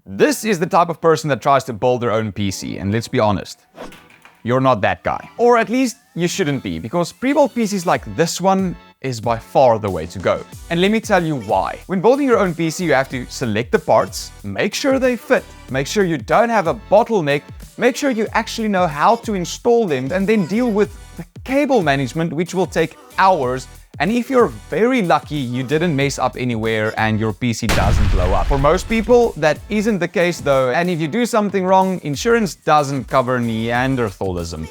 This is the type of person that tries to build their own PC, and let's be honest, you're not that guy. Or at least you shouldn't be, because pre-built PCs like this one is by far the way to go. And let me tell you why. When building your own PC, you have to select the parts, make sure they fit, make sure you don't have a bottleneck, make sure you actually know how to install them, and then deal with the cable management, which will take hours. And if you're very lucky, you didn't mess up anywhere and your PC doesn't blow up. For most people, that isn't the case though. And if you do something wrong, insurance doesn't cover Neanderthalism.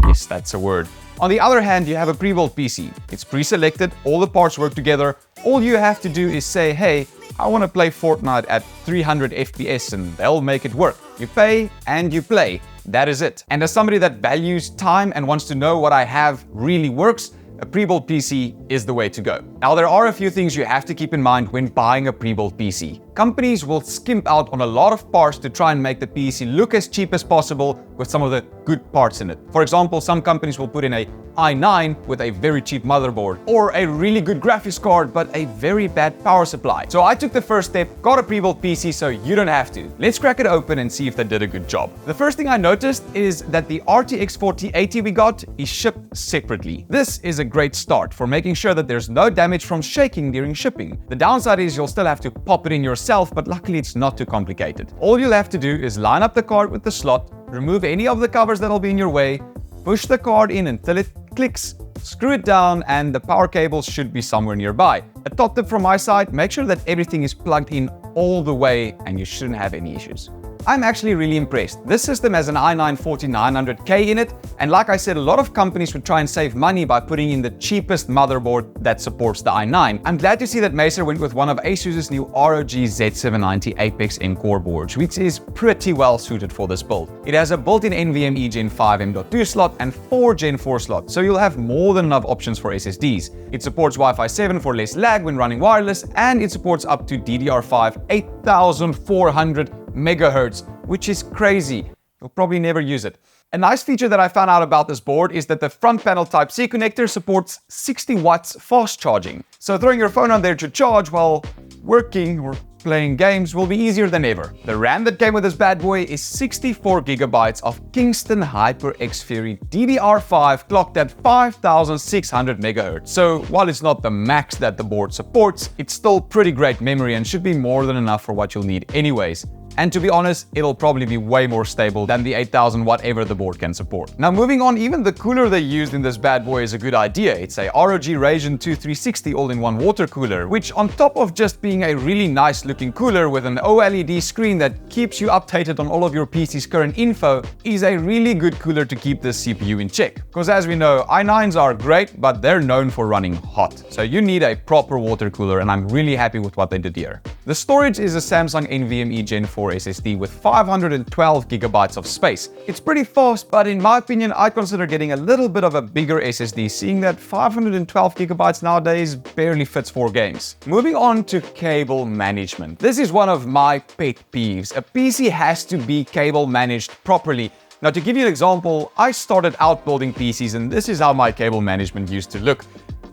Yes, that's a word. On the other hand, you have a pre-built PC. It's pre-selected, all the parts work together. All you have to do is say, hey, I want to play Fortnite at 300 FPS and they'll make it work. You pay and you play. That is it. And as somebody that values time and wants to know what I have really works, a pre-built PC is the way to go. Now, there are a few things you have to keep in mind when buying a pre-built PC. Companies will skimp out on a lot of parts to try and make the PC look as cheap as possible with some of the good parts in it. For example, some companies will put in a i9 with a very cheap motherboard, or a really good graphics card but a very bad power supply. So I took the first step, got a pre-built PC so you don't have to. Let's crack it open and see if they did a good job. The first thing I noticed is that the RTX 4080 we got is shipped separately. This is a great start for making sure that there's no damage from shaking during shipping. The downside is you'll still have to pop it in yourself, but luckily it's not too complicated. All you'll have to do is line up the card with the slot, remove any of the covers that'll be in your way, push the card in until it clicks, screw it down, and the power cables should be somewhere nearby. A top tip from my side, make sure that everything is plugged in all the way and you shouldn't have any issues. I'm actually really impressed. This system has an i9-4900K in it, and like I said, a lot of companies would try and save money by putting in the cheapest motherboard that supports the i9. I'm glad to see that Mesa went with one of ASUS's new ROG Z790 Apex M Core boards, which is pretty well suited for this build. It has a built-in NVMe Gen 5 M.2 slot and 4 Gen 4 slots, so you'll have more than enough options for SSDs. It supports Wi-Fi 7 for less lag when running wireless, and it supports up to DDR5 8400 megahertz, which is crazy. You'll probably never use it. A nice feature that I found out about this board is that the front panel Type-C connector supports 60 watts fast charging. So throwing your phone on there to charge while working or playing games will be easier than ever. The RAM that came with this bad boy is 64 gigabytes of Kingston HyperX Fury DDR5 clocked at 5600 megahertz. So while it's not the max that the board supports, it's still pretty great memory and should be more than enough for what you'll need anyways. And to be honest, it'll probably be way more stable than the 8000 whatever the board can support. Now moving on, even the cooler they used in this bad boy is a good idea. It's a ROG Radeon 2 360 all-in-one water cooler, which on top of just being a really nice looking cooler with an OLED screen that keeps you updated on all of your PC's current info, is a really good cooler to keep the CPU in check. Because as we know, i9s are great, but they're known for running hot. So you need a proper water cooler, and I'm really happy with what they did here. The storage is a Samsung NVMe Gen 4 SSD with 512 gigabytes of space. It's pretty fast, but in my opinion, I'd consider getting a little bit of a bigger SSD, seeing that 512 gigabytes nowadays barely fits 4 games. Moving on to cable management. This is one of my pet peeves. A PC has to be cable managed properly. Now, to give you an example, I started out building PCs and this is how my cable management used to look.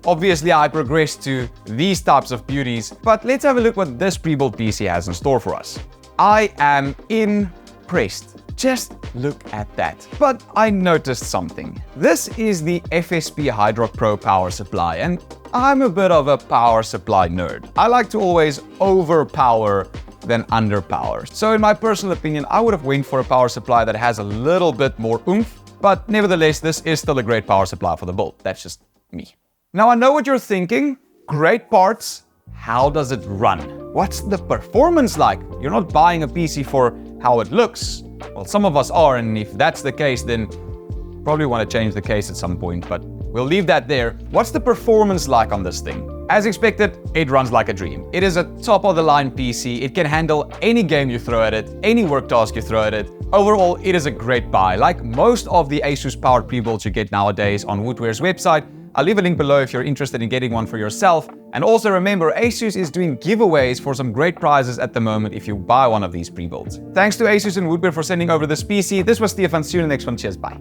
Obviously, I progressed to these types of beauties, but let's have a look what this pre-built PC has in store for us. I am impressed. Just look at that. But I noticed something. This is the FSP Hydrock Pro power supply, and I'm a bit of a power supply nerd. I like to always overpower than underpower. So in my personal opinion, I would have went for a power supply that has a little bit more oomph, but nevertheless, this is still a great power supply for the build. That's just me. Now I know what you're thinking. Great parts. How does it run? What's the performance like? You're not buying a PC for how it looks. Well, some of us are, and if that's the case, then probably want to change the case at some point, but we'll leave that there. What's the performance like on this thing? As expected, it runs like a dream. It is a top-of-the-line PC. It can handle any game you throw at it, any work task you throw at it. Overall, it is a great buy. Like most of the ASUS-powered pre-builds you get nowadays on Woodware's website, I'll leave a link below if you're interested in getting one for yourself. And also remember, ASUS is doing giveaways for some great prizes at the moment if you buy one of these pre-builds. Thanks to ASUS and Woodware for sending over this PC. This was Stefan. See you in the next one. Cheers. Bye.